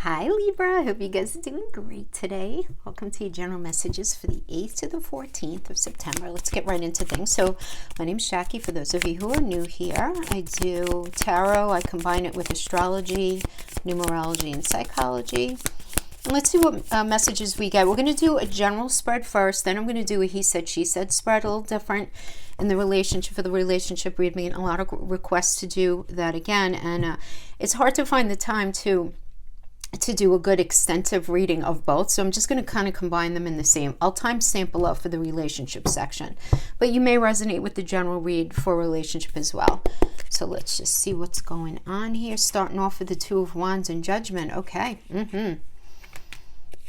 Hi Libra, I hope you guys are doing great today. Welcome to your general messages for the 8th to the 14th of September. Let's get right into things. So my name's Jackie. For those of you who are new here, I do tarot. I combine it with astrology, numerology, and psychology. And let's see what messages we get. We're going to do a general spread first. Then I'm going to do a he said, she said spread, a little different in the relationship. For the relationship read, me a lot of requests to do that again. And it's hard to find the time to do a good extensive reading of both, so I'm just going to kind of combine them in the same. I'll timestamp below for the relationship section, but you may resonate with the general read for relationship as well. So let's just see what's going on here, starting off with the Two of Wands and Judgment. Okay.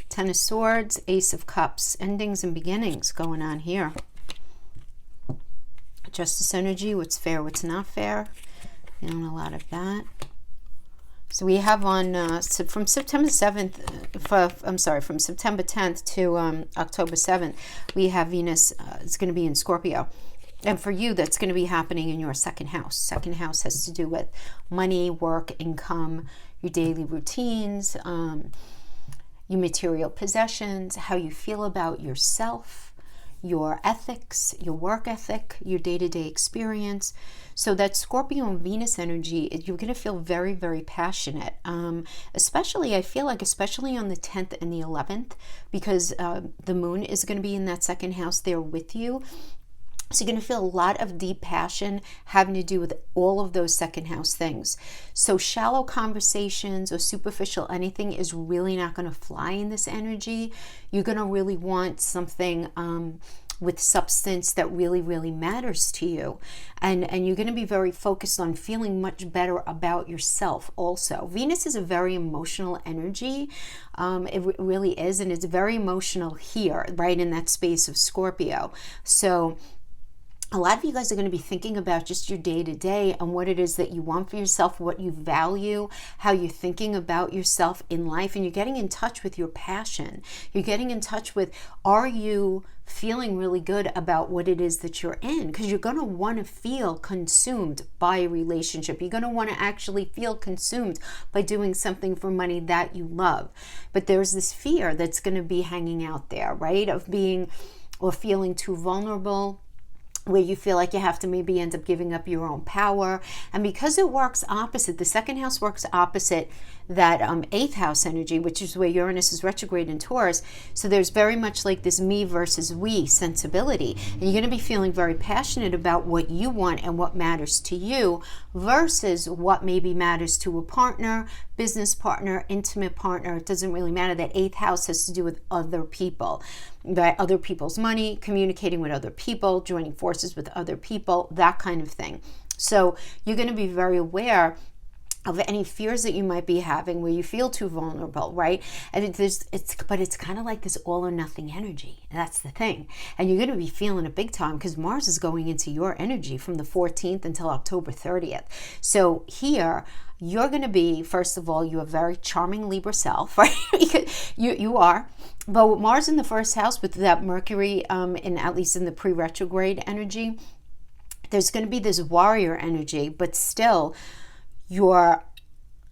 Ten of Swords, Ace of Cups, endings and beginnings going on here. Justice energy, what's fair, what's not fair. Feeling a lot of that. So we have on from September 7th, from September 10th to October 7th, we have Venus is going to be in Scorpio. And for you, that's going to be happening in your second house. Second house has to do with money, work, income, your daily routines, your material possessions, how you feel about yourself, your ethics, your work ethic, your day-to-day experience. So that Scorpio and Venus energy, you're going to feel very, very passionate. Especially, I feel like, especially on the 10th and the 11th, because the moon is going to be in that second house there with you. So you're going to feel a lot of deep passion having to do with all of those second house things. So shallow conversations or superficial anything is really not going to fly in this energy. You're going to really want something with substance that really, really matters to you. And you're going to be very focused on feeling much better about yourself also. Venus is a very emotional energy. It really is. And it's very emotional here, right in that space of Scorpio. So a lot of you guys are going to be thinking about just your day-to-day and what it is that you want for yourself, what you value, how you're thinking about yourself in life, and you're getting in touch with your passion. You're getting in touch with, are you feeling really good about what it is that you're in? Because you're going to want to feel consumed by a relationship. You're going to want to actually feel consumed by doing something for money that you love. But there's this fear that's going to be hanging out there, right? Of being or feeling too vulnerable, where you feel like you have to maybe end up giving up your own power. And because it works opposite, the second house works opposite that 8th house energy, which is where Uranus is retrograde in Taurus. So there's very much like this me versus we sensibility. And you're going to be feeling very passionate about what you want and what matters to you versus what maybe matters to a partner, business partner, intimate partner. It doesn't really matter. That 8th house has to do with other people, right? Other people's money, communicating with other people, joining forces with other people, that kind of thing. So you're going to be very aware of any fears that you might be having where you feel too vulnerable, right? And it's kind of like this all or nothing energy. That's the thing. And you're going to be feeling it big time because Mars is going into your energy from the 14th until October 30th. So here, you're going to be, first of all, you're a very charming Libra self, right? you are. But with Mars in the first house, with that Mercury, at least in the pre-retrograde energy, there's going to be this warrior energy, but still, you're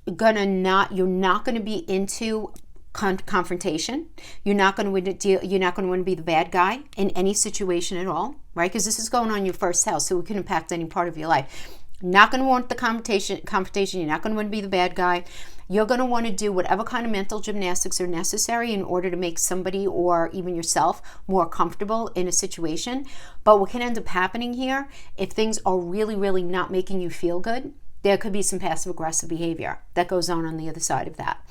not going to be into confrontation. You're not going to want to be the bad guy in any situation at all, right? Because this is going on in your first house, so it can impact any part of your life. Not going to want the confrontation. You're not going to want to be the bad guy. You're going to want to do whatever kind of mental gymnastics are necessary in order to make somebody or even yourself more comfortable in a situation. But what can end up happening here, if things are really, really not making you feel good, there could be some passive aggressive behavior that goes on the other side of that.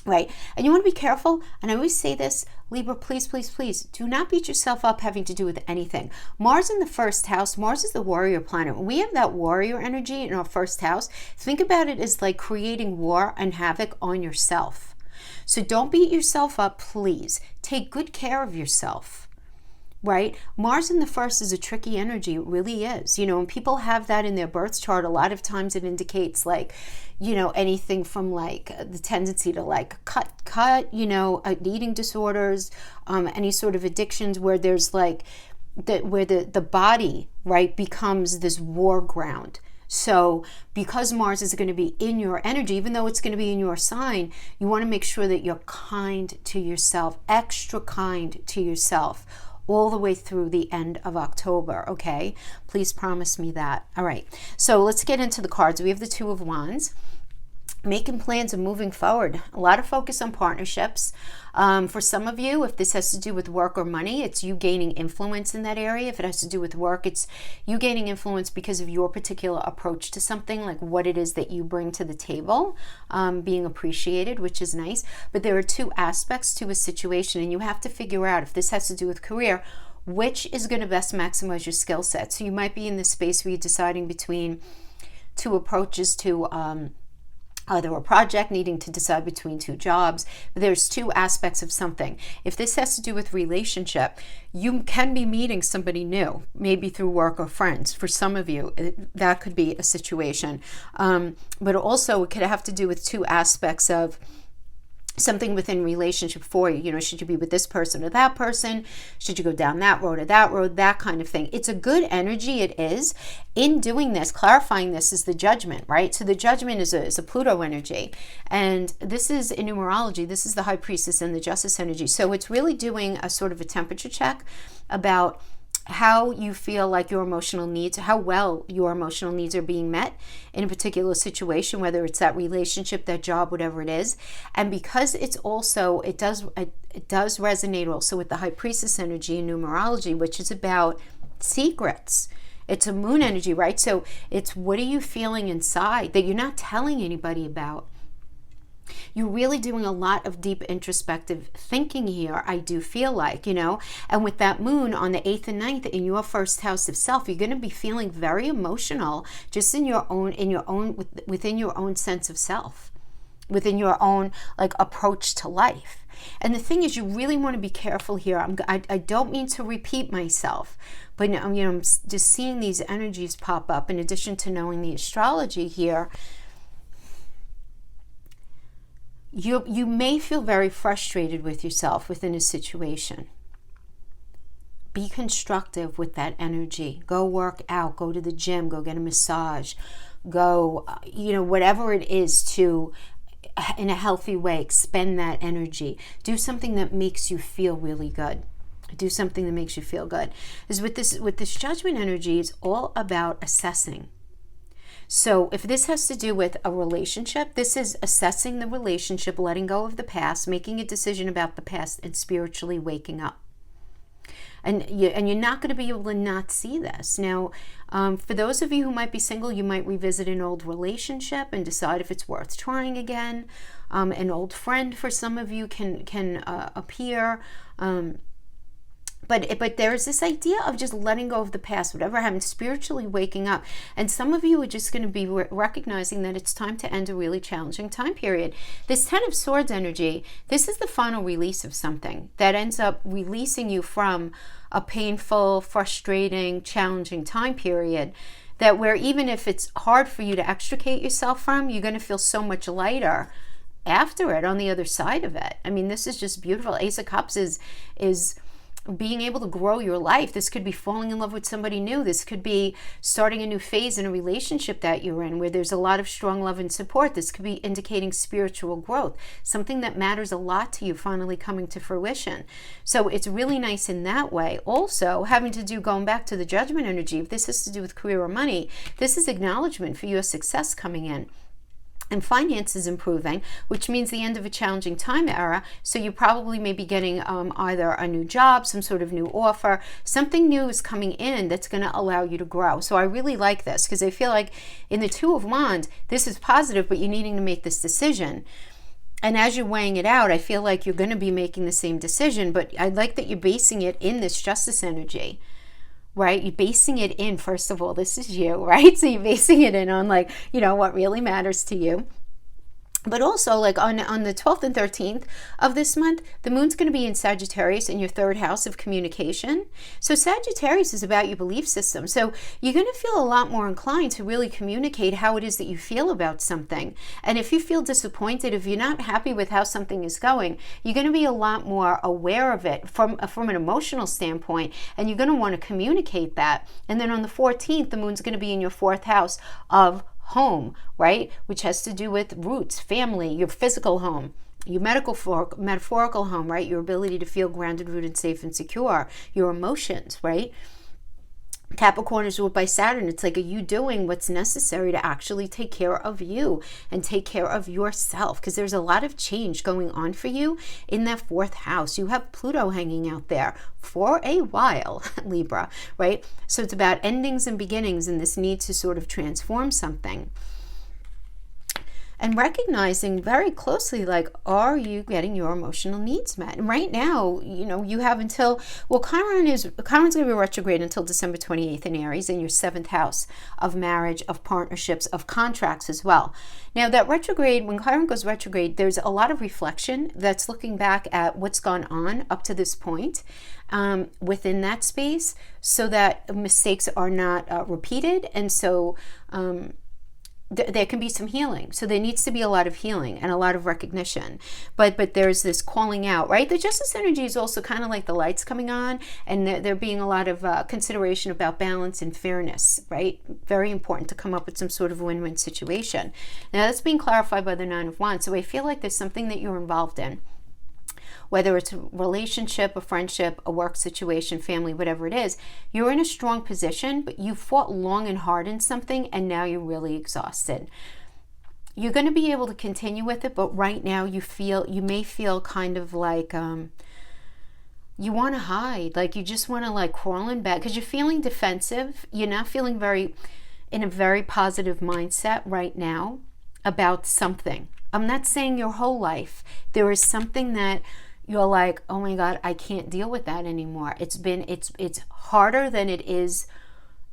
Right? And you want to be careful. And I always say this, Libra, please, please, please do not beat yourself up having to do with anything. Mars in the first house, Mars is the warrior planet. When we have that warrior energy in our first house, think about it as like creating war and havoc on yourself. So don't beat yourself up, please. Take good care of yourself. Right? Mars in the first is a tricky energy. It really is. When people have that in their birth chart, a lot of times it indicates like, anything from like the tendency to like cut, eating disorders, any sort of addictions where there's like, where the body, right, becomes this war ground. So because Mars is going to be in your energy, even though it's going to be in your sign, you want to make sure that you're kind to yourself, extra kind to yourself, all the way through the end of October, okay? Please promise me that. All right, so let's get into the cards. We have the Two of Wands. Making plans and moving forward. A lot of focus on partnerships. For some of you, if this has to do with work or money, it's you gaining influence in that area. If it has to do with work, it's you gaining influence because of your particular approach to something, like what it is that you bring to the table, being appreciated, which is nice. But there are two aspects to a situation, and you have to figure out, if this has to do with career, which is going to best maximize your skill set. So you might be in this space where you're deciding between two approaches to either a project, needing to decide between two jobs. There's two aspects of something. If this has to do with relationship, you can be meeting somebody new, maybe through work or friends. For some of you, that could be a situation. But also it could have to do with two aspects of something within relationship for you. You know, should you be with this person or that person? Should you go down that road or that road? That kind of thing. It's a good energy, it is. In doing this, clarifying this is the Judgment, right? So the Judgment is a Pluto energy. And this is, in numerology, this is the High Priestess and the Justice energy. So it's really doing a sort of a temperature check about how you feel like your emotional needs, how well your emotional needs are being met in a particular situation, whether it's that relationship, that job, whatever it is. And because it's also, it does resonate also with the High Priestess energy in numerology, which is about secrets. It's a moon energy, right? So it's, what are you feeling inside that you're not telling anybody about? You're really doing a lot of deep introspective thinking here, I do feel like, you know. And with that moon on the 8th and 9th in your first house of self, you're going to be feeling very emotional, just in your own within your own sense of self, within your own like approach to life. And the thing is, you really want to be careful here. I don't mean to repeat myself, but you know, I'm just seeing these energies pop up in addition to knowing the astrology here. You may feel very frustrated with yourself within a situation. Be constructive with that energy. Go work out, go to the gym, go get a massage, go, you know, whatever it is to, in a healthy way, expend that energy. Do something that makes you feel really good. Do something that makes you feel good. Because with this Judgment energy, it's all about assessing. So if this has to do with a relationship, this is assessing the relationship, letting go of the past, making a decision about the past, and spiritually waking up. And you're not going to be able to not see this. Now, for those of you who might be single, you might revisit an old relationship and decide if it's worth trying again. An old friend for some of you can appear. But there is this idea of just letting go of the past, whatever happened, spiritually waking up. And some of you are just going to be recognizing that it's time to end a really challenging time period. This Ten of Swords energy, this is the final release of something that ends up releasing you from a painful, frustrating, challenging time period, that where even if it's hard for you to extricate yourself from, you're going to feel so much lighter after it, on the other side of it. I mean, this is just beautiful. Ace of Cups is being able to grow your life. This could be falling in love with somebody new. This could be starting a new phase in a relationship that you're in where there's a lot of strong love and support. This could be indicating spiritual growth, something that matters a lot to you finally coming to fruition. So it's really nice in that way. Also, having to do, going back to the Judgment energy, if this has to do with career or money, this is acknowledgement for your success coming in. And finances improving, which means the end of a challenging time era. So you probably may be getting either a new job, some sort of new offer, something new is coming in that's going to allow you to grow. So I really like this because I feel like in the Two of Wands, this is positive, but you're needing to make this decision. And as you're weighing it out, I feel like you're going to be making the same decision, but I like that you're basing it in this Justice energy. Right? You're basing it in, first of all, this is you, right? So you're basing it in on like, you know, what really matters to you. But also, like on the 12th and 13th of this month, the moon's going to be in Sagittarius in your third house of communication. So Sagittarius is about your belief system. So you're going to feel a lot more inclined to really communicate how it is that you feel about something. And if you feel disappointed, if you're not happy with how something is going, you're going to be a lot more aware of it from an emotional standpoint. And you're going to want to communicate that. And then on the 14th, the moon's going to be in your fourth house of home, right? Which has to do with roots, family, your physical home, your metaphorical home, right? Your ability to feel grounded, rooted, safe, and secure, your emotions, right? Capricorn is ruled by Saturn. It's like, are you doing what's necessary to actually take care of you and take care of yourself? Because there's a lot of change going on for you in that fourth house. You have Pluto hanging out there for a while, Libra, right? So it's about endings and beginnings and this need to sort of transform something. And recognizing very closely, like, are you getting your emotional needs met? And right now, you know, you have until, well, Chiron's going to be retrograde until December 28th in Aries, in your seventh house of marriage, of partnerships, of contracts as well. Now that retrograde, when Chiron goes retrograde, there's a lot of reflection that's looking back at what's gone on up to this point within that space, so that mistakes are not repeated. And so, there can be some healing. So there needs to be a lot of healing and a lot of recognition. But there's this calling out, right? The Justice energy is also kind of like the lights coming on, and there being a lot of consideration about balance and fairness, right? Very important to come up with some sort of win-win situation. Now that's being clarified by the Nine of Wands. So I feel like there's something that you're involved in, whether it's a relationship, a friendship, a work situation, family, whatever it is. You're in a strong position, but you fought long and hard in something, and now you're really exhausted. You're going to be able to continue with it, but right now you may feel kind of like you want to hide, like you just want to like crawl in bed because you're feeling defensive. You're not feeling in a very positive mindset right now about something. I'm not saying your whole life. There is something that you're like, oh my God, I can't deal with that anymore. It's harder than it is.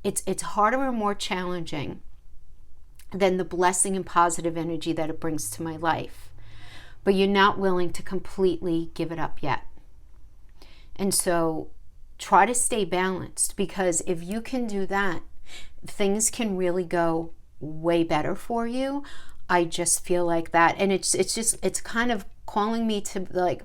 It's harder and more challenging than the blessing and positive energy that it brings to my life. But you're not willing to completely give it up yet. And so try to stay balanced, because if you can do that, things can really go way better for you. I just feel like that. And it's kind of calling me to like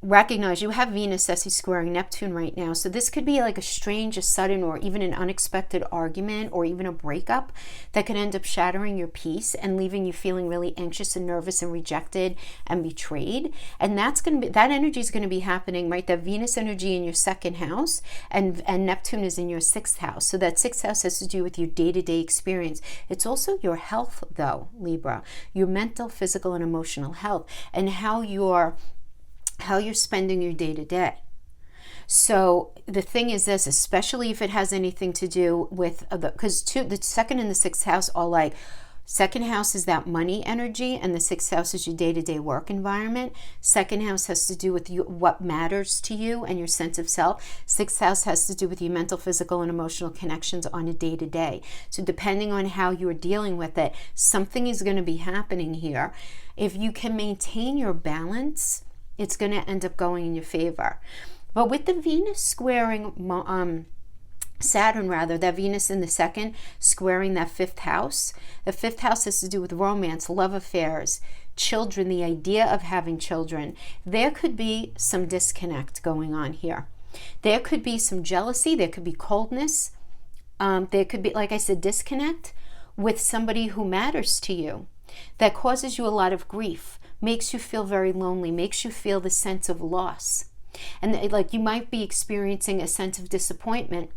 recognize you have Venus sessi-squaring Neptune right now. So this could be like a strange, a sudden, or even an unexpected argument, or even a breakup that could end up shattering your peace and leaving you feeling really anxious and nervous and rejected and betrayed. And that energy is going to be happening, right? That Venus energy in your second house, and Neptune is in your sixth house. So that sixth house has to do with your day-to-day experience. It's also your health, though, Libra, your mental, physical, and emotional health, and how you're spending your day-to-day. So the thing is this, especially if it has anything to do with, because the second and the sixth house are like, second house is that money energy, and the sixth house is your day-to-day work environment. Second house has to do with what matters to you and your sense of self. Sixth house has to do with your mental, physical, and emotional connections on a day-to-day. So depending on how you're dealing with it, something is going to be happening here. If you can maintain your balance, it's going to end up going in your favor. But with the Venus squaring Saturn, that Venus in the second squaring that fifth house, the fifth house has to do with romance, love affairs, children, the idea of having children. There could be some disconnect going on here. There could be some jealousy. There could be coldness. There could be, like I said, disconnect with somebody who matters to you that causes you a lot of grief, makes you feel very lonely, makes you feel the sense of loss. And like you might be experiencing a sense of disappointment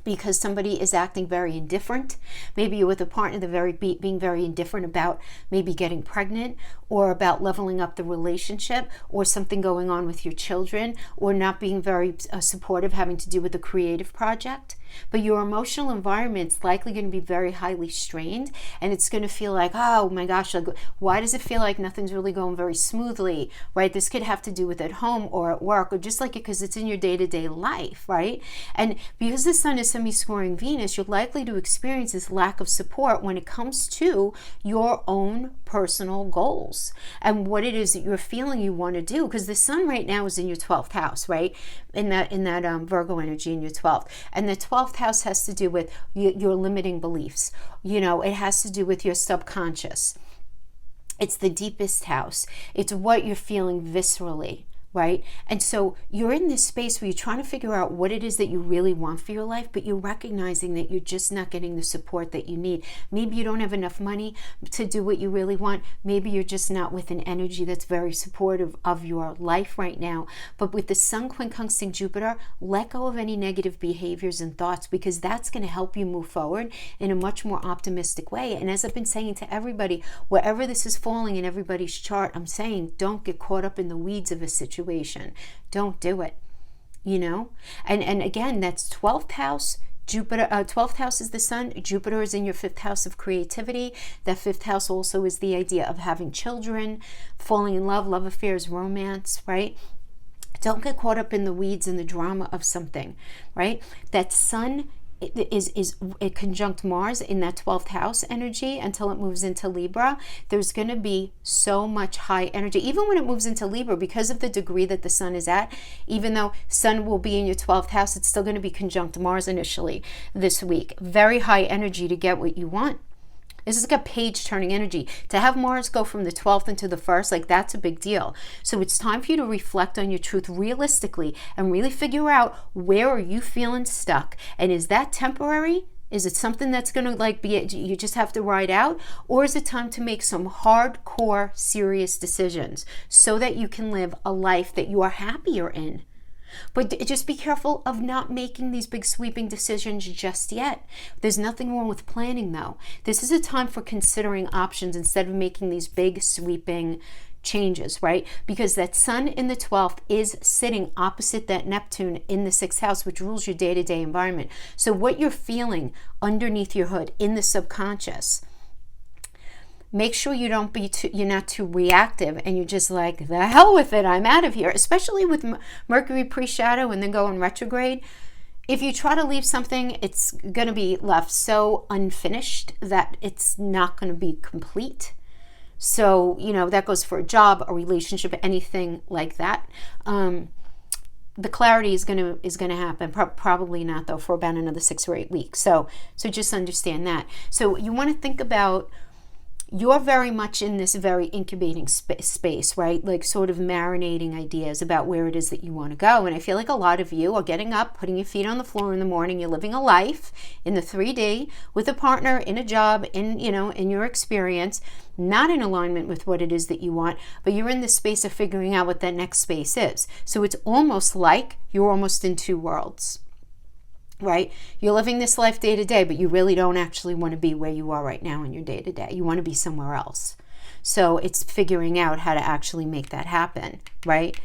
because somebody is acting very indifferent. Maybe you're with a partner being very indifferent about maybe getting pregnant, or about leveling up the relationship, or something going on with your children, or not being very supportive, having to do with a creative project. But your emotional environment's likely going to be very highly strained, and it's going to feel like, oh my gosh, like, why does it feel like nothing's really going very smoothly, right? This could have to do with at home or at work, or just like it because it's in your day-to-day life, right? And because the sun is semi-squaring Venus, you're likely to experience this lack of support when it comes to your own personal goals and what it is that you're feeling you want to do. Because the sun right now is in your 12th house, right? In that Virgo energy in your 12th. And the 12th house has to do with your limiting beliefs. It has to do with your subconscious. It's the deepest house. It's what you're feeling viscerally, right? And so you're in this space where you're trying to figure out what it is that you really want for your life, but you're recognizing that you're just not getting the support that you need. Maybe you don't have enough money to do what you really want. Maybe you're just not with an energy that's very supportive of your life right now. But with the Sun quincunxing Jupiter, let go of any negative behaviors and thoughts, because that's going to help you move forward in a much more optimistic way. And as I've been saying to everybody, wherever this is falling in everybody's chart, I'm saying don't get caught up in the weeds of a situation. Don't do it, and again, that's 12th house. Jupiter, 12th house is the sun. Jupiter is in your 5th house of creativity. That 5th house also is the idea of having children, falling in love affairs, romance, right? Don't get caught up in the weeds and the drama of something, right? That sun is a conjunct Mars in that 12th house energy until it moves into Libra. There's going to be so much high energy, even when it moves into Libra, because of the degree that the sun is at. Even though sun will be in your 12th house, it's still going to be conjunct Mars initially this week. Very high energy to get what you want. This is like a page turning energy. To have Mars go from the 12th into the 1st, like that's a big deal. So it's time for you to reflect on your truth realistically and really figure out, where are you feeling stuck? And is that temporary? Is it something that's going to be, you just have to ride out? Or is it time to make some hardcore, serious decisions so that you can live a life that you are happier in? But just be careful of not making these big sweeping decisions just yet. There's nothing wrong with planning, though. This is a time for considering options instead of making these big sweeping changes, right? Because that sun in the 12th is sitting opposite that Neptune in the 6th house, which rules your day-to-day environment. So what you're feeling underneath your hood in the subconscious, make sure you're not too reactive and you're just like, the hell with it, I'm out of here. Especially with Mercury pre-shadow and then go in retrograde. If you try to leave something, it's going to be left so unfinished that it's not going to be complete. So, that goes for a job, a relationship, anything like that. The clarity is going to happen. Probably not, though, for about another 6 or 8 weeks. So just understand that. So you want to think about, you're very much in this very incubating space, right? Like sort of marinating ideas about where it is that you want to go. And I feel like a lot of you are getting up, putting your feet on the floor in the morning. You're living a life in the 3D with a partner, in a job, in your experience, not in alignment with what it is that you want, but you're in this space of figuring out what that next space is. So it's almost like you're almost in two worlds. Right? You're living this life day to day, but you really don't actually want to be where you are right now in your day to day. You want to be somewhere else. So it's figuring out how to actually make that happen, right?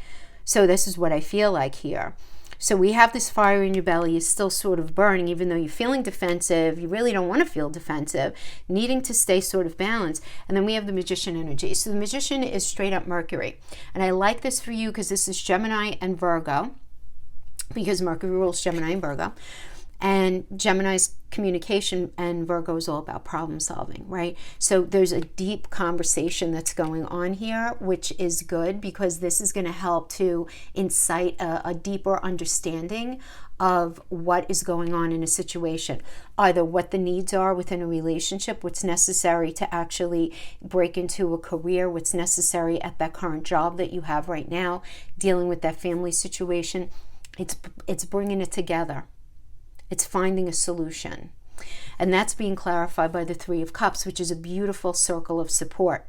So this is what I feel like here. So we have this fire in your belly is still sort of burning, even though you're feeling defensive. You really don't want to feel defensive, needing to stay sort of balanced. And then we have the Magician energy. So the Magician is straight up Mercury. And I like this for you because this is Gemini and Virgo, because Mercury rules Gemini and Virgo. And Gemini's communication and Virgo is all about problem solving, right? So there's a deep conversation that's going on here, which is good because this is going to help to incite a deeper understanding of what is going on in a situation, either what the needs are within a relationship, what's necessary to actually break into a career, what's necessary at that current job that you have right now, dealing with that family situation. It's bringing it together. It's finding a solution. And that's being clarified by the Three of Cups, which is a beautiful circle of support.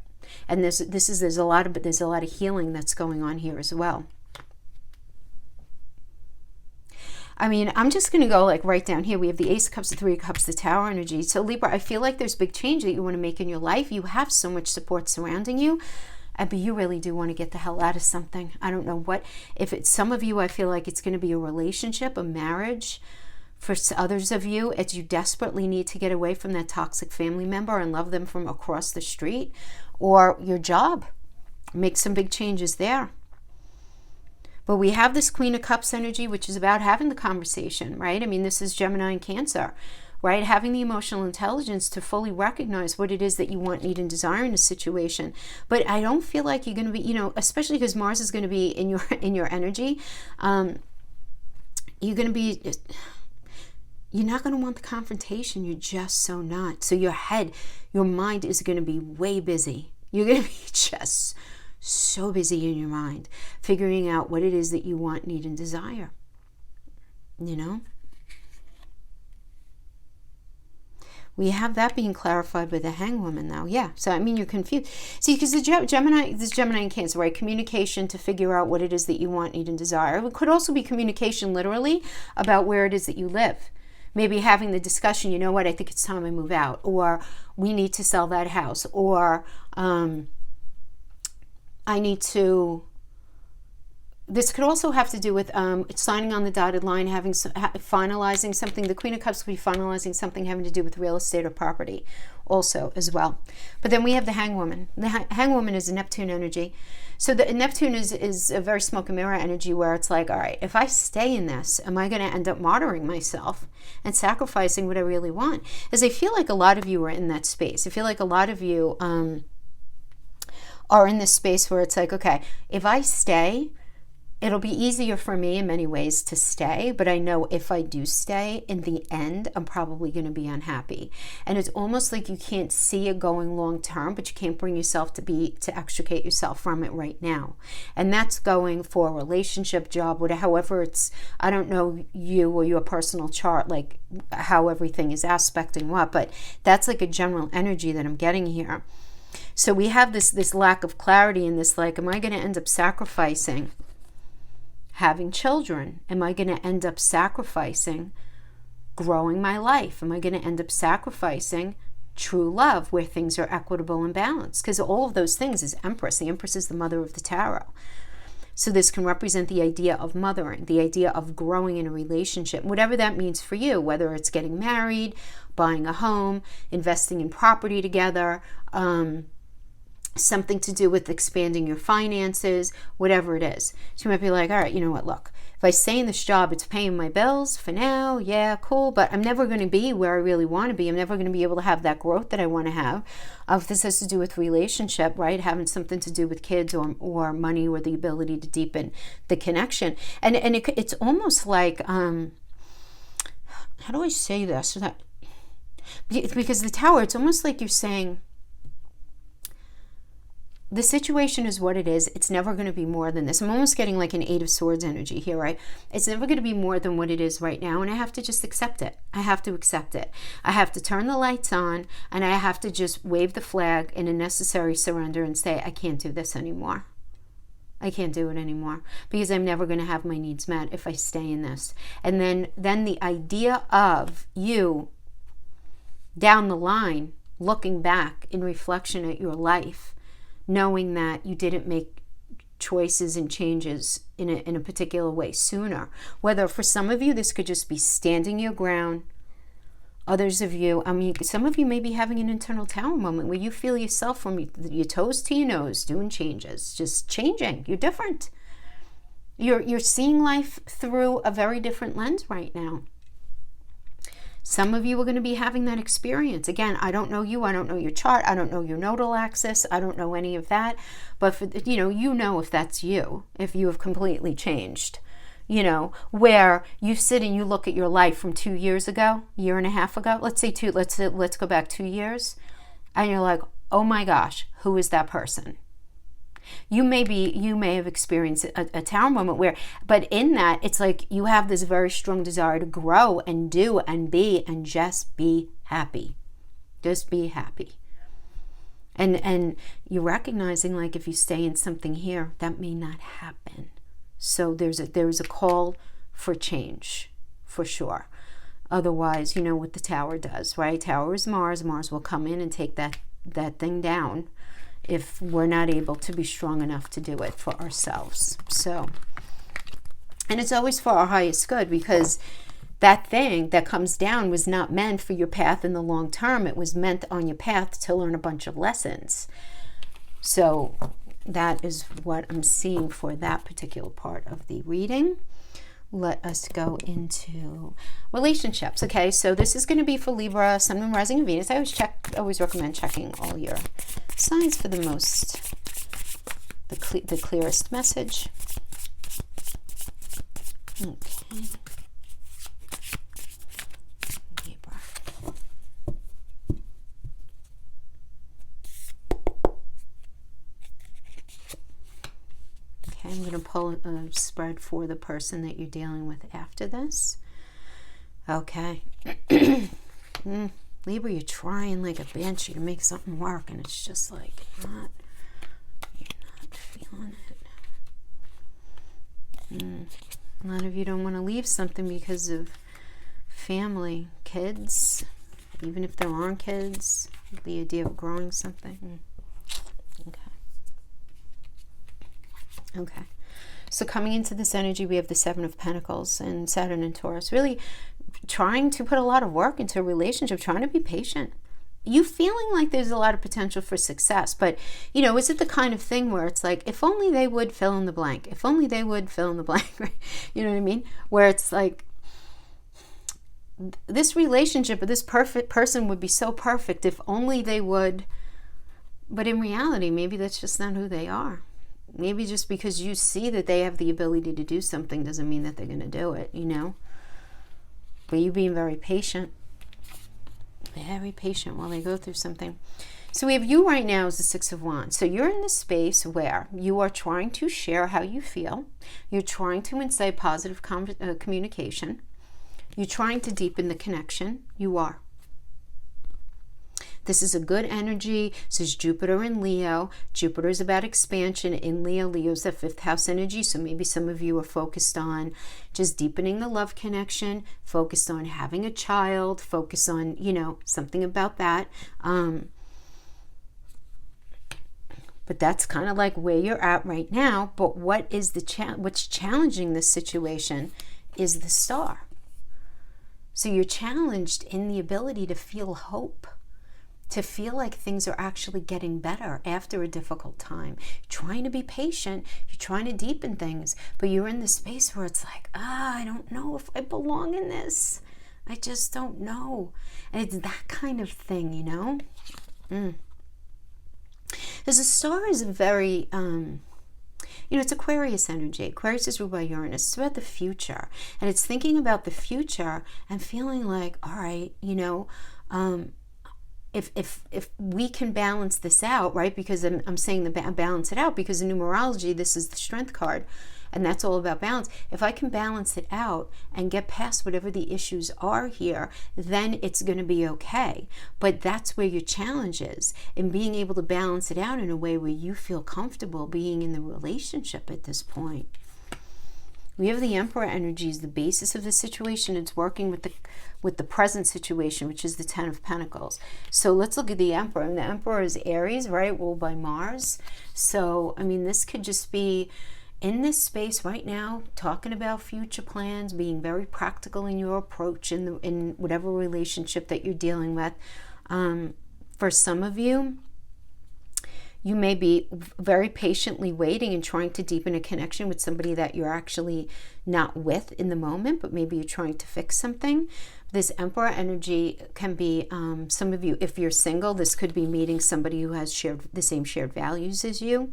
And there's a lot of healing that's going on here as well. I mean, I'm just going to go like right down here. We have the Ace of Cups, the Three of Cups, the Tower energy. So Libra, I feel like there's big change that you want to make in your life. You have so much support surrounding you. But you really do want to get the hell out of something. I don't know what. If it's some of you, I feel like it's going to be a relationship, a marriage. For others of you, it's you desperately need to get away from that toxic family member and love them from across the street, or your job. Make some big changes there. But we have this Queen of Cups energy, which is about having the conversation, right? I mean, this is Gemini and Cancer, right? Having the emotional intelligence to fully recognize what it is that you want, need, and desire in a situation. But I don't feel like you're going to be, you know, especially because Mars is going to be in your energy. You're going to be, you're not going to want the confrontation. You're just so not. So your head, your mind is going to be way busy. You're going to be just so busy in your mind, figuring out what it is that you want, need, and desire. You know? We have that being clarified by the Hangwoman now. Yeah, so I mean, you're confused. See, because this Gemini and Cancer, right? Communication to figure out what it is that you want, need, and desire. It could also be communication literally about where it is that you live. Maybe having the discussion, you know what, I think it's time I move out. Or we need to sell that house. Or I need to... This could also have to do with signing on the dotted line, finalizing something. The Queen of Cups could be finalizing something having to do with real estate or property also as well. But then we have the Hangwoman. The Hangwoman is a Neptune energy. So the Neptune is a very smoke and mirror energy where it's like, all right, if I stay in this, am I going to end up martyring myself and sacrificing what I really want? As I feel like a lot of you are in that space. I feel like a lot of you are in this space where it's like, okay, if I stay, it'll be easier for me in many ways to stay, but I know if I do stay, in the end, I'm probably going to be unhappy. And it's almost like you can't see it going long term, but you can't bring yourself to extricate yourself from it right now. And that's going for a relationship, job, whatever, however it's, I don't know you or your personal chart, like how everything is aspecting what, but that's like a general energy that I'm getting here. So we have this lack of clarity in this, like, am I going to end up sacrificing having children? Am I going to end up sacrificing growing my life? Am I going to end up sacrificing true love where things are equitable and balanced? Because all of those things is Empress. The Empress is the mother of the tarot. So this can represent the idea of mothering, the idea of growing in a relationship, whatever that means for you, whether it's getting married, buying a home, investing in property together, something to do with expanding your finances, whatever it is. So you might be like, all right, you know what, look, if I stay in this job, it's paying my bills for now, yeah, cool, but I'm never going to be where I really want to be. I'm never going to be able to have that growth that I want to have. If this has to do with relationship, right, having something to do with kids or money or the ability to deepen the connection. And it's almost like, how do I say this? Because the Tower, it's almost like you're saying, the situation is what it is. It's never going to be more than this. I'm almost getting like an Eight of Swords energy here, right? It's never going to be more than what it is right now, and I have to just accept it. I have to accept it. I have to turn the lights on, and I have to just wave the flag in a necessary surrender and say, I can't do this anymore. I can't do it anymore because I'm never going to have my needs met if I stay in this. And then the idea of you down the line, looking back in reflection at your life, knowing that you didn't make choices and changes in a particular way sooner. Whether for some of you, this could just be standing your ground. Others of you, I mean, some of you may be having an internal Tower moment where you feel yourself from your toes to your nose doing changes, just changing. You're different. You're seeing life through a very different lens right now. Some of you are going to be having that experience. Again, I don't know you. I don't know your chart. I don't know your nodal axis. I don't know any of that. But, you know if that's you, if you have completely changed, where you sit and you look at your life from 2 years ago, year and a half ago, let's go back 2 years. And you're like, oh my gosh, who is that person? You may have experienced a Tower moment but in that, it's like you have this very strong desire to grow and do and be and just be happy. Just be happy. And you're recognizing, like, if you stay in something here, that may not happen. So there's a call for change, for sure. Otherwise, you know what the Tower does, right? Tower is Mars. Mars will come in and take that thing down if we're not able to be strong enough to do it for ourselves. So, and it's always for our highest good, because that thing that comes down was not meant for your path in the long term. It was meant on your path to learn a bunch of lessons. So, that is what I'm seeing for that particular part of the reading. Let us go into relationships. Okay, so this is going to be for Libra, Sun, Moon, Rising, and Venus. I always recommend checking all your signs for the clearest message. Okay. Libra. Okay, I'm going to pull a spread for the person that you're dealing with after this. Okay. Libra, you're trying like a banshee to make something work, and it's just like you're not feeling it. A lot of you don't want to leave something because of family, kids, even if there aren't kids, the idea of growing something. Okay. So coming into this energy, we have the Seven of Pentacles and Saturn and Taurus, really trying to put a lot of work into a relationship, trying to be patient. You feeling like there's a lot of potential for success, but you know, is it the kind of thing where it's like, if only they would fill in the blank, if only they would fill in the blank, right? You know what I mean? Where it's like, this relationship or this perfect person would be so perfect if only they would, but in reality, maybe that's just not who they are. Maybe just because you see that they have the ability to do something doesn't mean that they're going to do it, you know? But you being very patient while they go through something. So we have you right now as the Six of Wands. So you're in this space where you are trying to share how you feel. You're trying to incite positive communication. You're trying to deepen the connection. You are. This is a good energy. This is Jupiter in Leo. Jupiter is about expansion in Leo. Leo's the 5th house energy. So maybe some of you are focused on just deepening the love connection, focused on having a child, focused on, you know, something about that. But that's kind of like where you're at right now. But what is what's challenging this situation is the Star. So you're challenged in the ability to feel hope, to feel like things are actually getting better after a difficult time. You're trying to be patient, you're trying to deepen things, but you're in the space where it's like, I don't know if I belong in this. I just don't know. And it's that kind of thing, you know? Because the Star is a very, you know, it's Aquarius energy. Aquarius is ruled by Uranus. It's about the future. And it's thinking about the future and feeling like, all right, you know, if we can balance this out, right? Because I'm saying the balance it out because in numerology, this is the Strength card. And that's all about balance. If I can balance it out and get past whatever the issues are here, then it's going to be okay. But that's where your challenge is, in being able to balance it out in a way where you feel comfortable being in the relationship at this point. We have the Emperor energy as the basis of the situation. It's working with the present situation, which is the 10 of Pentacles. So let's look at the Emperor. And the Emperor is Aries, right? Ruled by Mars. So, I mean, this could just be in this space right now, talking about future plans, being very practical in your approach in whatever relationship that you're dealing with. For some of you, you may be very patiently waiting and trying to deepen a connection with somebody that you're actually not with in the moment, but maybe you're trying to fix something. This Emperor energy can be, some of you, if you're single, this could be meeting somebody who has the same shared values as you.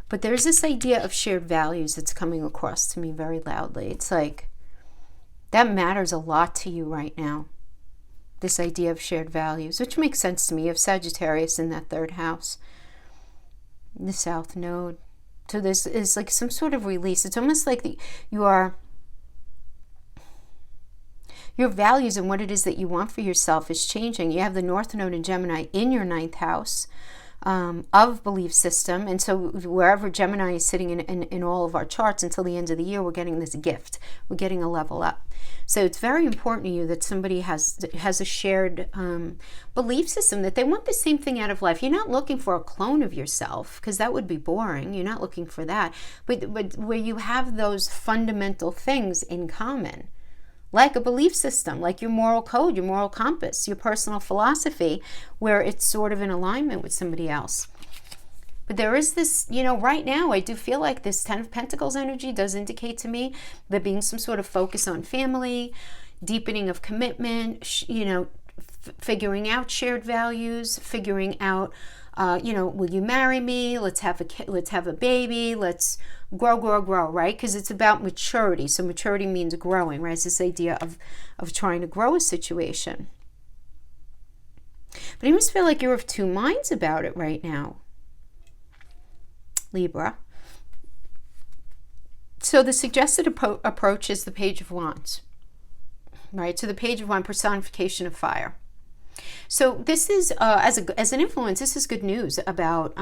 But there's this idea of shared values that's coming across to me very loudly. It's like, that matters a lot to you right now. This idea of shared values, which makes sense to me. You have Sagittarius in that 3rd house, the South Node. So this is like some sort of release. It's almost like your values and what it is that you want for yourself is changing. You have the North Node in Gemini in your 9th house. Of belief system, and so wherever Gemini is sitting in all of our charts until the end of the year, we're getting this gift, we're getting a level up. So it's very important to you that somebody has a shared belief system, that they want the same thing out of life. You're not looking for a clone of yourself, because that would be boring. You're not looking for that, but where you have those fundamental things in common, like a belief system, like your moral code, your moral compass, your personal philosophy, where it's sort of in alignment with somebody else. But there is this, right now I do feel like this Ten of Pentacles energy does indicate to me there being some sort of focus on family, deepening of commitment, figuring out shared values, figuring out, will you marry me? Let's have a kid, let's have a baby, let's grow, right? Because it's about maturity. So maturity means growing, right? It's this idea of trying to grow a situation. But I almost feel like you're of two minds about it right now, Libra. So the suggested approach is the Page of Wands, right? So the Page of Wands, personification of fire. So this is, as an influence, this is good news about,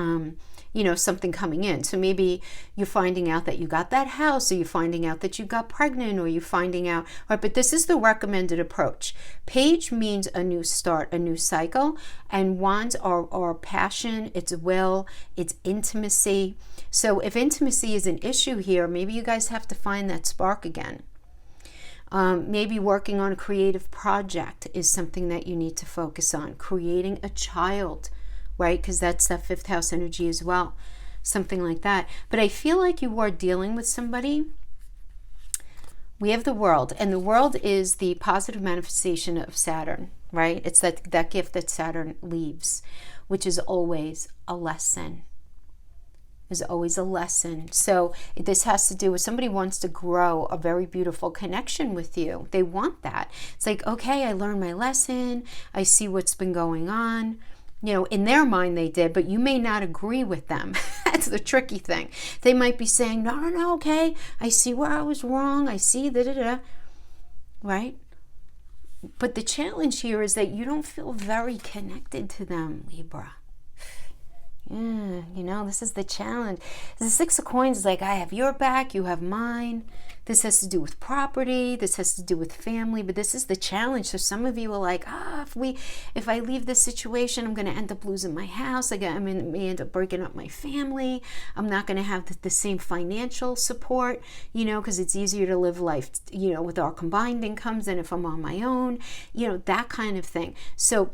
something coming in. So maybe you're finding out that you got that house, or you're finding out that you got pregnant, or you're finding out, right? But this is the recommended approach. Page means a new start, a new cycle, and wands are passion, it's will, it's intimacy. So if intimacy is an issue here, maybe you guys have to find that spark again. Maybe working on a creative project is something that you need to focus on. Creating a child, right? Because that's that fifth house energy as well. Something like that. But I feel like you are dealing with somebody. We have the world, and the world is the positive manifestation of Saturn, right? It's that gift that Saturn leaves, which is always a lesson. There's always a lesson. So this has to do with somebody wants to grow a very beautiful connection with you. They want that. It's like, okay, I learned my lesson. I see what's been going on. In their mind they did, but you may not agree with them. That's the tricky thing. They might be saying, no, okay, I see where I was wrong. I see right? But the challenge here is that you don't feel very connected to them, Libra. This is the challenge. The Six of Coins is like, I have your back, you have mine. This has to do with property, this has to do with family, but this is the challenge. So some of you are like, if I leave this situation, I'm going to end up losing my house. I may end up breaking up my family. I'm not going to have the same financial support, because it's easier to live life, with our combined incomes than if I'm on my own, that kind of thing. So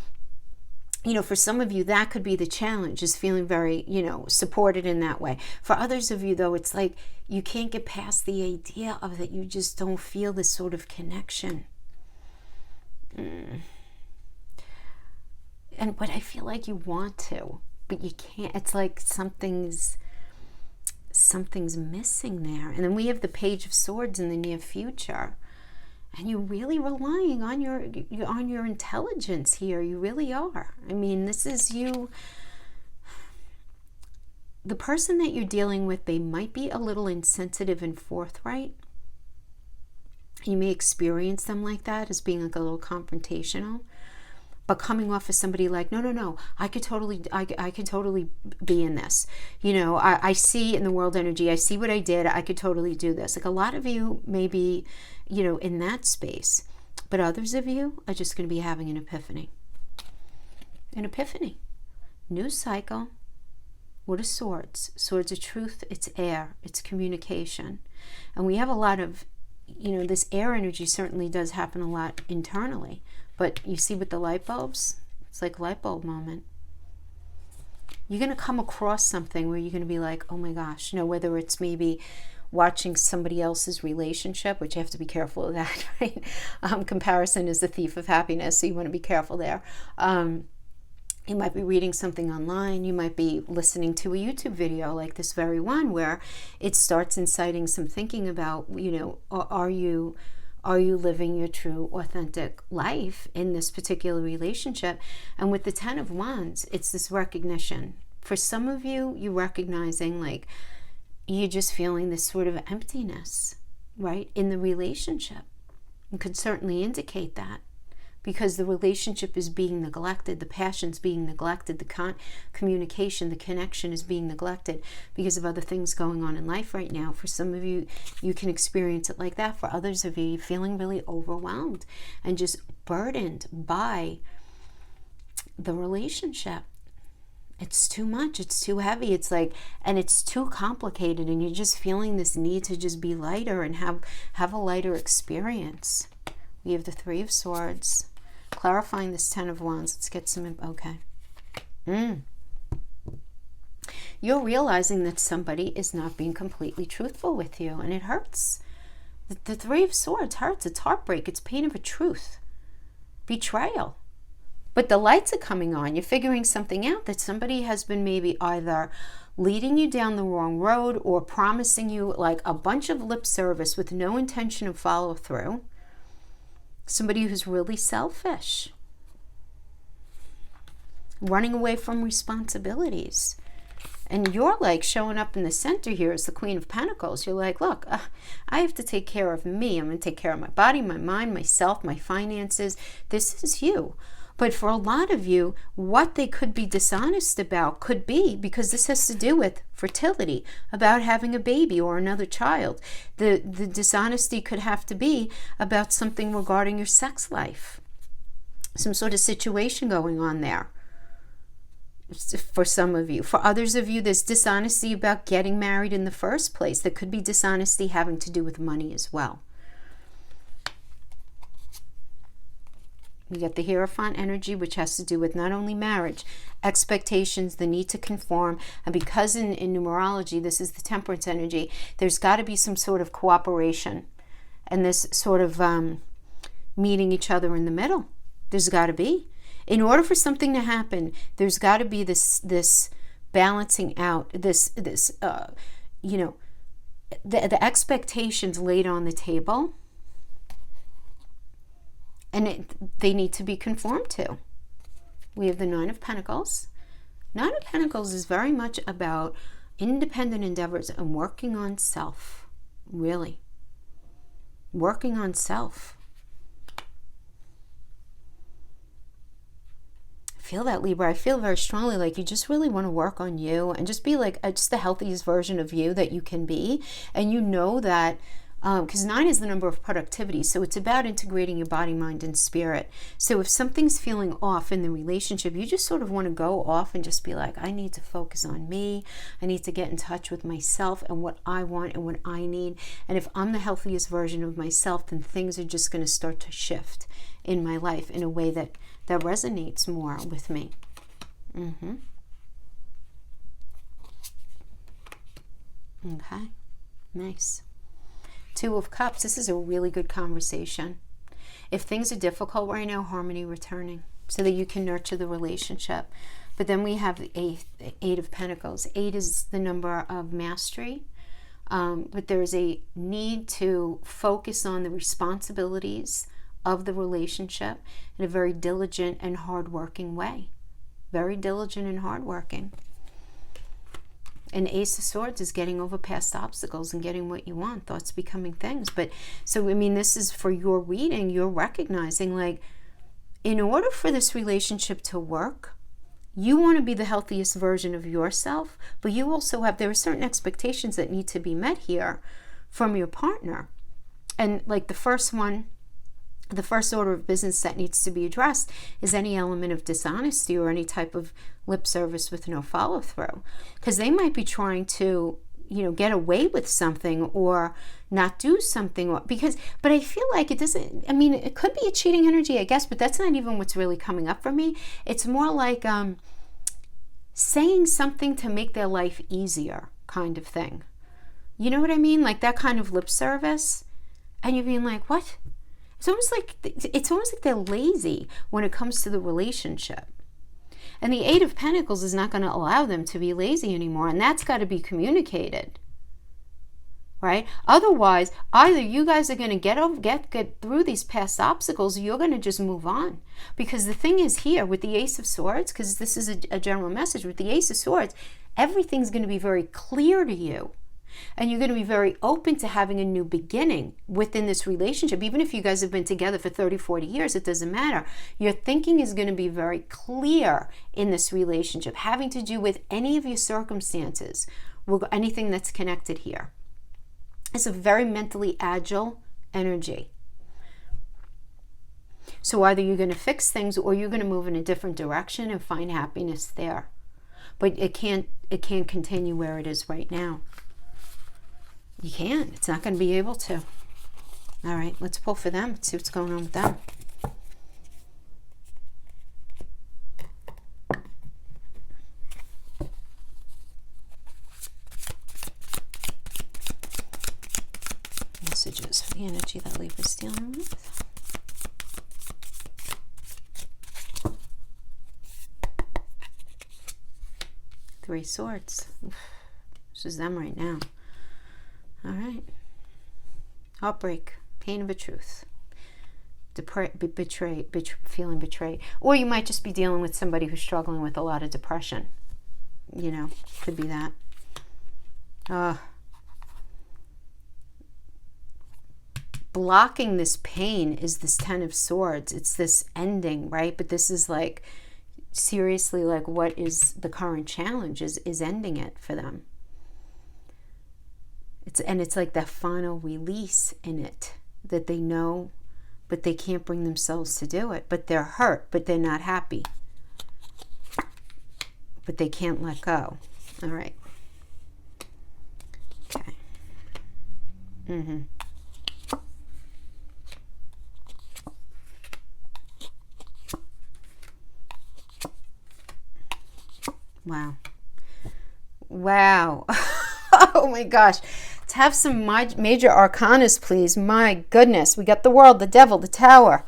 for some of you, that could be the challenge, is feeling very, supported in that way. For others of you, though, it's like you can't get past the idea of that you just don't feel this sort of connection. But I feel like you want to, but you can't. It's like something's missing there. And then we have the Page of Swords in the near future. And you're really relying on your intelligence here. You really are. I mean, this is you. The person that you're dealing with, they might be a little insensitive and forthright. You may experience them like that, as being like a little confrontational. But coming off as somebody like, no, I could totally be in this. I see in the world energy, I see what I did, I could totally do this. Like a lot of you may be, in that space. But others of you are just going to be having an epiphany. An epiphany. New cycle. What are swords? Swords of truth, it's air, it's communication. And we have a lot of, this air energy certainly does happen a lot internally. But you see with the light bulbs, it's like a light bulb moment. You're going to come across something where you're going to be like, oh my gosh, whether it's maybe watching somebody else's relationship, which you have to be careful of that, right? Comparison is the thief of happiness, so you want to be careful there. You might be reading something online. You might be listening to a YouTube video like this very one, where it starts inciting some thinking about, are you living your true, authentic life in this particular relationship? And with the Ten of Wands, it's this recognition. For some of you, you're recognizing like you're just feeling this sort of emptiness, right, in the relationship. It could certainly indicate that, because the relationship is being neglected, the passion's being neglected, the communication, the connection is being neglected because of other things going on in life right now. For some of you, you can experience it like that. For others of you, you're feeling really overwhelmed and just burdened by the relationship. It's too much, it's too heavy, it's like, and it's too complicated, and you're just feeling this need to just be lighter and have a lighter experience. We have the Three of Swords. Clarifying this Ten of Wands. Let's get some, okay. You're realizing that somebody is not being completely truthful with you, and it hurts. The Three of Swords hurts. It's heartbreak. It's pain of a truth. Betrayal. But the lights are coming on. You're figuring something out, that somebody has been maybe either leading you down the wrong road or promising you like a bunch of lip service with no intention of follow through. Somebody who's really selfish. Running away from responsibilities. And you're like showing up in the center here as the Queen of Pentacles. You're like, look, I have to take care of me. I'm going to take care of my body, my mind, myself, my finances. This is you. But for a lot of you, what they could be dishonest about could be, because this has to do with fertility, about having a baby or another child. The dishonesty could have to be about something regarding your sex life. Some sort of situation going on there. For some of you. For others of you, there's dishonesty about getting married in the first place. There could be dishonesty having to do with money as well. We get the Hierophant energy, which has to do with not only marriage, expectations, the need to conform. And because in numerology, this is the Temperance energy, there's got to be some sort of cooperation and this sort of meeting each other in the middle. There's got to be. In order for something to happen, there's got to be this balancing out, you know, the expectations laid on the table, and they need to be conformed to. We have the Nine of Pentacles. Nine of Pentacles is very much about independent endeavors and working on self, really. Working on self. Feel that, Libra. I feel very strongly like you just really want to work on you and just be like just the healthiest version of you that you can be. And you know that because 9 is the number of productivity, so it's about integrating your body, mind, and spirit. So if something's feeling off in the relationship, you just sort of want to go off and just be like, I need to focus on me. I need to get in touch with myself and what I want and what I need. And if I'm the healthiest version of myself, then things are just going to start to shift in my life in a way that resonates more with me. Okay, nice. Two of Cups, this is a really good conversation. If things are difficult right now, harmony returning so that you can nurture the relationship. But then we have the Eight of Pentacles. 8 is the number of mastery, but there is a need to focus on the responsibilities of the relationship in a very diligent and hardworking way. Very diligent and hardworking. And Ace of Swords is getting over past obstacles and getting what you want, thoughts becoming things. But so, I mean, this is for your reading, you're recognizing like, in order for this relationship to work, you want to be the healthiest version of yourself, but you also have, there are certain expectations that need to be met here from your partner. And like the first one, the first order of business that needs to be addressed is any element of dishonesty or any type of lip service with no follow through, because they might be trying to, you know, get away with something or not do something, but I feel like it doesn't, I mean, it could be a cheating energy, I guess, but that's not even what's really coming up for me. It's more like saying something to make their life easier kind of thing. You know what I mean? Like that kind of lip service. And you're being like, what? It's almost like they're lazy when it comes to the relationship. And the Eight of Pentacles is not going to allow them to be lazy anymore, and that's got to be communicated. Right? Otherwise, either you guys are going to get through these past obstacles, or you're going to just move on. Because the thing is here with the Ace of Swords, because this is a general message, with the Ace of Swords, everything's going to be very clear to you. And you're going to be very open to having a new beginning within this relationship. Even if you guys have been together for 30, 40 years, it doesn't matter. Your thinking is going to be very clear in this relationship, having to do with any of your circumstances, anything that's connected here. It's a very mentally agile energy. So either you're going to fix things or you're going to move in a different direction and find happiness there. But it can't continue where it is right now. You can't. It's not going to be able to. All right, let's pull for them. Let's see what's going on with them. Messages for the energy that Libra's dealing with. Three Swords. Oof. This is them right now. All right. Heartbreak. Pain of a truth. Feeling betrayed. Or you might just be dealing with somebody who's struggling with a lot of depression. You know, could be that. Blocking this pain is this Ten of Swords. It's this ending, right? But this is like, seriously, like, what is the current challenge is ending it for them. It's like that final release in it that they know, but they can't bring themselves to do it. But they're hurt, but they're not happy. But they can't let go. All right. Okay. Wow. Wow. Oh my gosh. To have some major arcanas, please. My goodness. We got the World, the Devil, the Tower.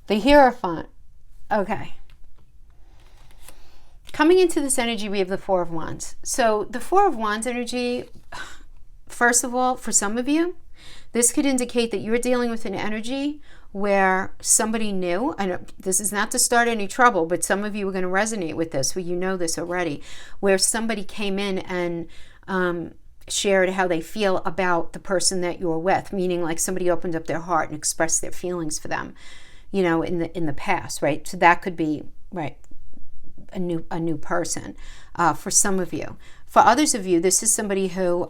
The Hierophant. Okay. Coming into this energy, we have the Four of Wands. So the Four of Wands energy, first of all, for some of you, this could indicate that you're dealing with an energy where somebody new, and this is not to start any trouble, but some of you are going to resonate with this, where you know this already, where somebody came in and shared how they feel about the person that you're with, meaning like somebody opened up their heart and expressed their feelings for them, you know, in the past, right? So that could be, right, a new person for some of you. For others of you, this is somebody who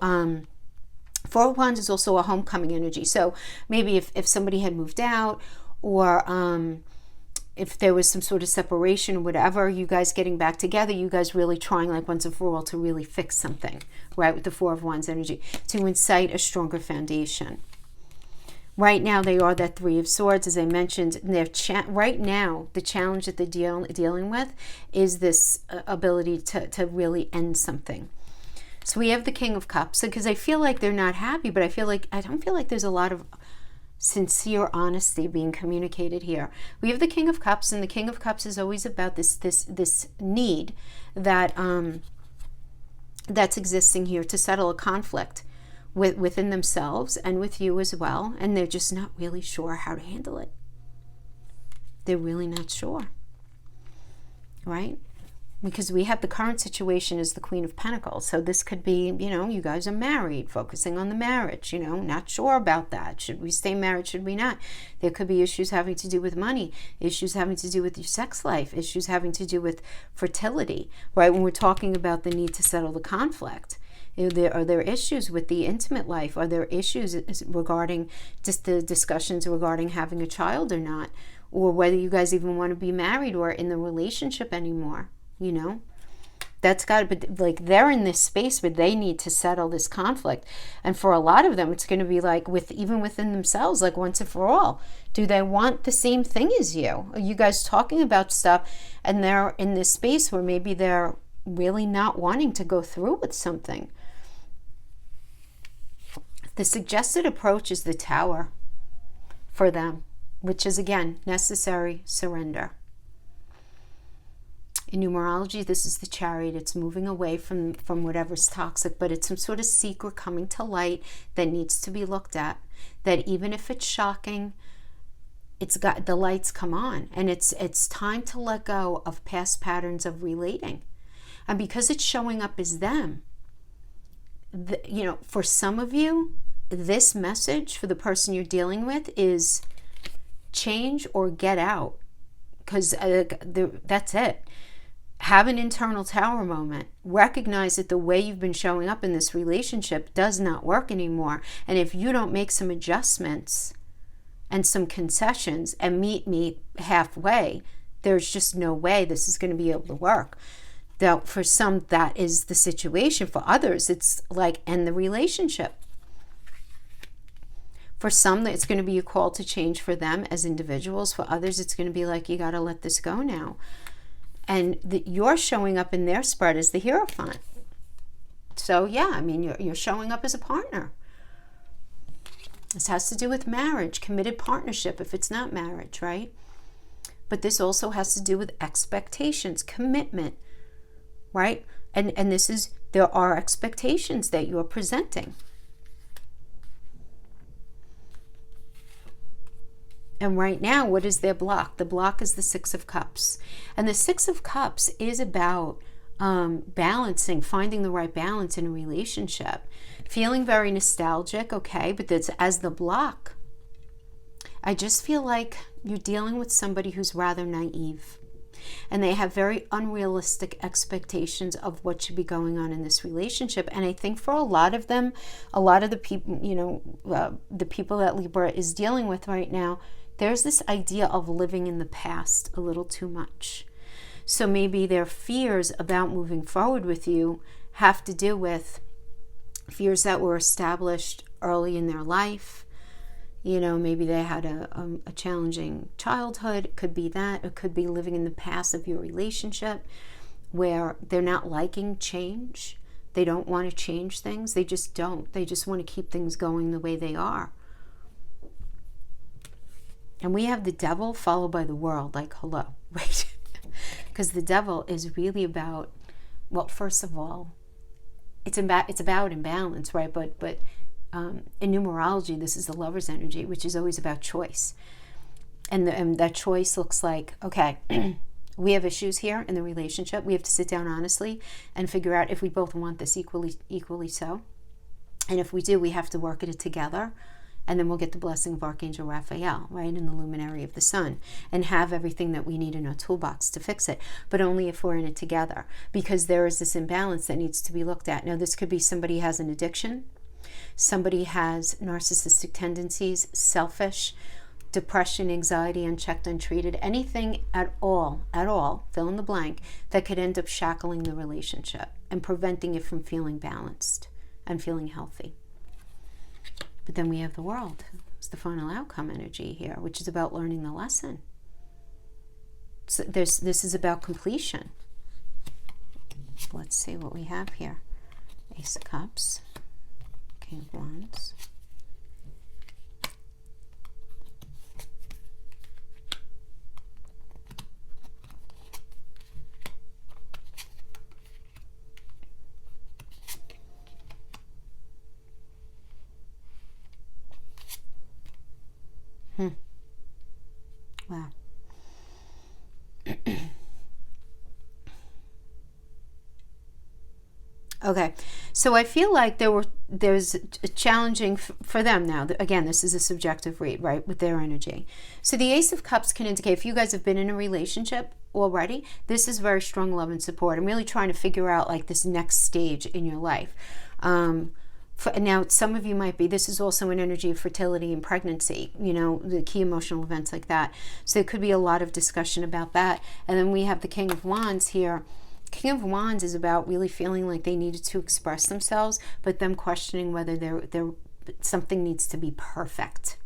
Four of Wands is also a homecoming energy. So maybe if somebody had moved out, or if there was some sort of separation or whatever, you guys getting back together, you guys really trying like once and for all to really fix something, right, with the Four of Wands energy, to incite a stronger foundation. Right now, they are that Three of Swords, as I mentioned. Right now, the challenge that they're dealing with is this ability to really end something. So we have the King of Cups, because I feel like they're not happy, but I don't feel like there's a lot of sincere honesty being communicated here. We have the King of Cups, and the King of Cups is always about this need that that's existing here to settle a conflict within themselves and with you as well, and they're just not really sure how to handle it. They're really not sure, right? Because we have the current situation as the Queen of Pentacles. So this could be, you know, you guys are married, focusing on the marriage, you know, not sure about that. Should we stay married? Should we not? There could be issues having to do with money, issues having to do with your sex life, issues having to do with fertility, right? When we're talking about the need to settle the conflict. Are there issues with the intimate life? Are there issues regarding just the discussions regarding having a child or not? Or whether you guys even want to be married or in the relationship anymore? You know, that's got to be like, they're in this space where they need to settle this conflict. And for a lot of them, it's going to be like even within themselves, like once and for all, do they want the same thing as you? Are you guys talking about stuff and they're in this space where maybe they're really not wanting to go through with something? The suggested approach is the Tower for them, which is, again, necessary surrender. In numerology, this is the Chariot. It's moving away from whatever's toxic, but it's some sort of secret coming to light that needs to be looked at, that even if it's shocking, it's got the lights come on, and it's time to let go of past patterns of relating. And because it's showing up as them, you know, for some of you, this message for the person you're dealing with is change or get out, because that's it. Have an internal Tower moment. Recognize that the way you've been showing up in this relationship does not work anymore. And if you don't make some adjustments and some concessions and meet me halfway, there's just no way this is going to be able to work. Now, for some, that is the situation. For others, it's like end the relationship. For some, it's going to be a call to change for them as individuals. For others, it's going to be like, you got to let this go now. And you're showing up in their spread as the Hierophant. So yeah, I mean, you're showing up as a partner. This has to do with marriage, committed partnership, if it's not marriage, right? But this also has to do with expectations, commitment, right? And this is, there are expectations that you are presenting. And right now, what is their block? The block is the Six of Cups. And the Six of Cups is about balancing, finding the right balance in a relationship. Feeling very nostalgic, okay, but that's as the block. I just feel like you're dealing with somebody who's rather naive. And they have very unrealistic expectations of what should be going on in this relationship. And I think for a lot of them, a lot of the people, you know, the people that Libra is dealing with right now, there's this idea of living in the past a little too much. So maybe their fears about moving forward with you have to do with fears that were established early in their life. You know, maybe they had a challenging childhood. It could be that. It could be living in the past of your relationship where they're not liking change. They don't want to change things. They just don't. They just want to keep things going the way they are. And we have the devil followed by the world, like, hello, right? Because the devil is really about, well, first of all, it's about imbalance, right? But in numerology, this is the Lover's energy, which is always about choice. And that choice looks like, okay, we have issues here in the relationship. We have to sit down honestly and figure out if we both want this equally so. And if we do, we have to work at it together. And then we'll get the blessing of Archangel Raphael, right, in the luminary of the sun, and have everything that we need in our toolbox to fix it, but only if we're in it together, because there is this imbalance that needs to be looked at. Now, this could be somebody has an addiction, somebody has narcissistic tendencies, selfish, depression, anxiety, unchecked, untreated, anything at all, fill in the blank, that could end up shackling the relationship and preventing it from feeling balanced and feeling healthy. But then we have the World. It's the final outcome energy here, which is about learning the lesson. So this is about completion. Let's see what we have here. Ace of Cups, King of Wands. Wow. Okay, so I feel like there's a challenging for them now. Again, this is a subjective read, right, with their energy. So the Ace of Cups can indicate, if you guys have been in a relationship already, this is very strong love and support. I'm really trying to figure out like this next stage in your life. Now, some of you might be, this is also an energy of fertility and pregnancy, you know, the key emotional events like that. So there could be a lot of discussion about that. And then we have the King of Wands here. King of Wands is about really feeling like they needed to express themselves, but them questioning whether something needs to be perfect,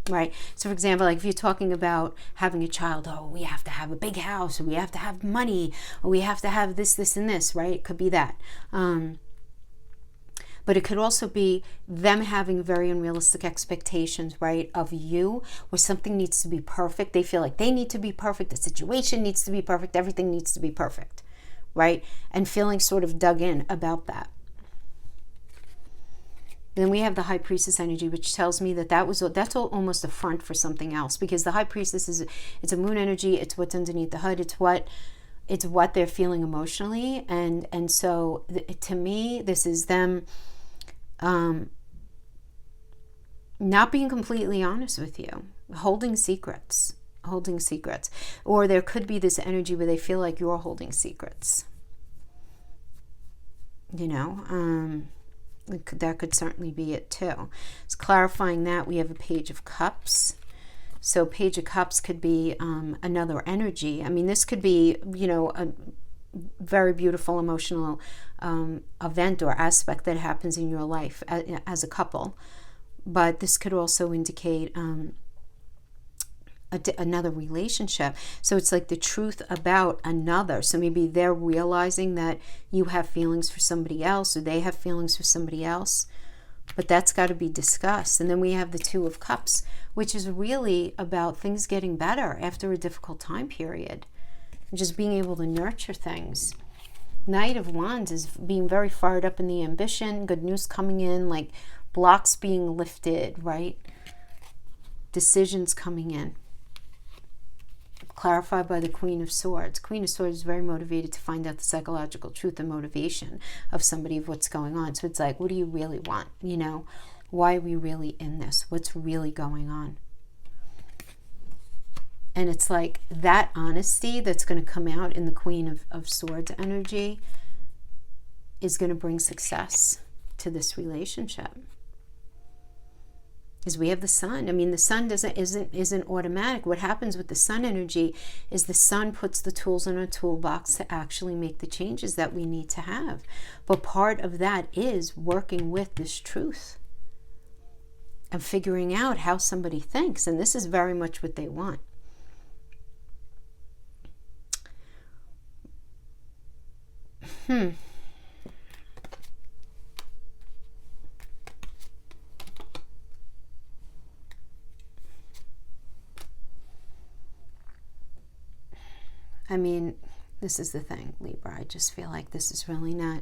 right? So for example, like if you're talking about having a child, oh, we have to have a big house, or we have to have money, or we have to have this, and this, right? It could be that. But it could also be them having very unrealistic expectations, right, of you, where something needs to be perfect. They feel like they need to be perfect. The situation needs to be perfect. Everything needs to be perfect, right? And feeling sort of dug in about that. Then we have the High Priestess energy, which tells me that that's almost a front for something else, because the High Priestess it's a moon energy. It's what's underneath the hood. It's what they're feeling emotionally. And so to me, this is them not being completely honest with you, holding secrets, or there could be this energy where they feel like you're holding secrets, you know. That could certainly be it too. It's clarifying that we have a Page of Cups. So Page of Cups could be another energy. I mean, this could be, you know, a very beautiful emotional event or aspect that happens in your life as a couple. But this could also indicate another relationship. So it's like the truth about another. So maybe they're realizing that you have feelings for somebody else, or they have feelings for somebody else. But that's got to be discussed. And then we have the Two of Cups, which is really about things getting better after a difficult time period. And just being able to nurture things. Knight of Wands is being very fired up in the ambition, good news coming in, like blocks being lifted, right? Decisions coming in. Clarified by the Queen of Swords. Queen of Swords is very motivated to find out the psychological truth and motivation of somebody, of what's going on. So it's like, what do you really want? You know, why are we really in this? What's really going on? And it's like that honesty that's going to come out in the Queen of Swords energy is going to bring success to this relationship. Because we have the Sun. I mean, the Sun isn't automatic. What happens with the Sun energy is the Sun puts the tools in our toolbox to actually make the changes that we need to have. But part of that is working with this truth and figuring out how somebody thinks. And this is very much what they want. I mean, this is the thing, Libra. I just feel like this is really not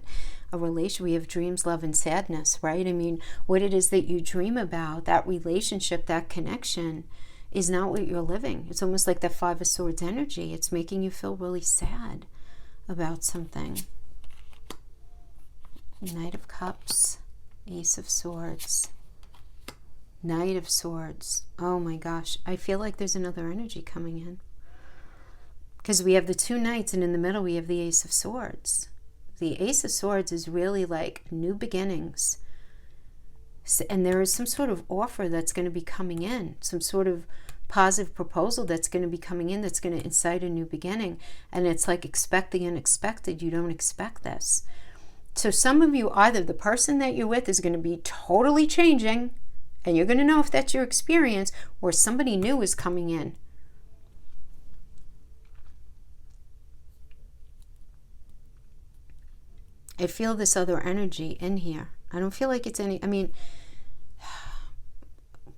a relation. We have dreams, love, and sadness, right? I mean, what it is that you dream about, that relationship, that connection, is not what you're living. It's almost like that Five of Swords energy. It's making you feel really sad about something. Knight of Cups, Ace of Swords, Knight of Swords. Oh my gosh. I feel like there's another energy coming in. Because we have the two knights, and in the middle we have the Ace of Swords. The Ace of Swords is really like new beginnings. And there is some sort of offer that's going to be coming in. Some sort of positive proposal that's going to be coming in that's going to incite a new beginning. And it's like expect the unexpected. You don't expect this. So some of you, either the person that you're with is going to be totally changing, and you're going to know if that's your experience, or somebody new is coming in. I feel this other energy in here. I don't feel like it's any, I mean,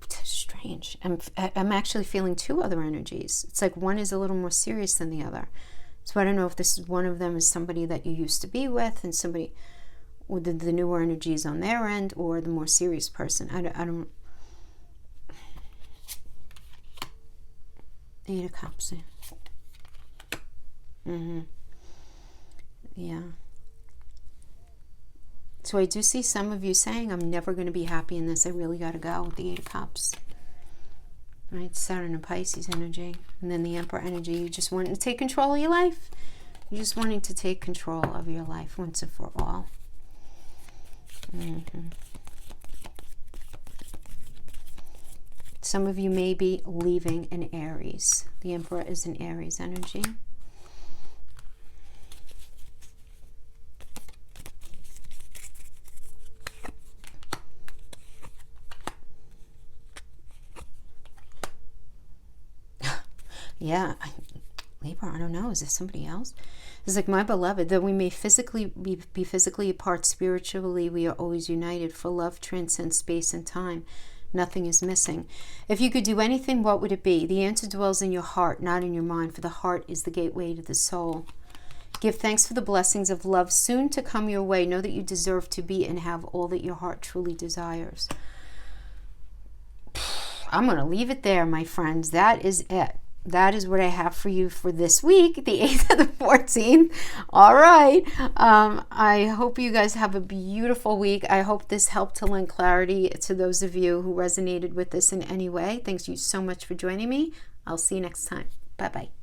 it's strange. I'm actually feeling two other energies. It's like one is a little more serious than the other. So I don't know if this is one of them is somebody that you used to be with, and somebody with the newer energies on their end, or the more serious person. I don't. Eight of Cups. Yeah. So I do see some of you saying, I'm never going to be happy in this. I really got to go with the Eight of Cups. Right? Saturn and Pisces energy. And then the Emperor energy. You just wanting to take control of your life. You're just wanting to take control of your life once and for all. Some of you may be leaving an Aries. The Emperor is an Aries energy. Yeah, Libra, I don't know. Is this somebody else? It's like, my beloved, though we may physically be physically apart, spiritually we are always united. For love transcends space and time. Nothing is missing. If you could do anything, what would it be? The answer dwells in your heart, not in your mind, for the heart is the gateway to the soul. Give thanks for the blessings of love soon to come your way. Know that you deserve to be and have all that your heart truly desires. I'm going to leave it there, my friends. That is it. That is what I have for you for this week, the 8th to the 14th. All right. I hope you guys have a beautiful week. I hope this helped to lend clarity to those of you who resonated with this in any way. Thanks you so much for joining me. I'll see you next time. Bye-bye.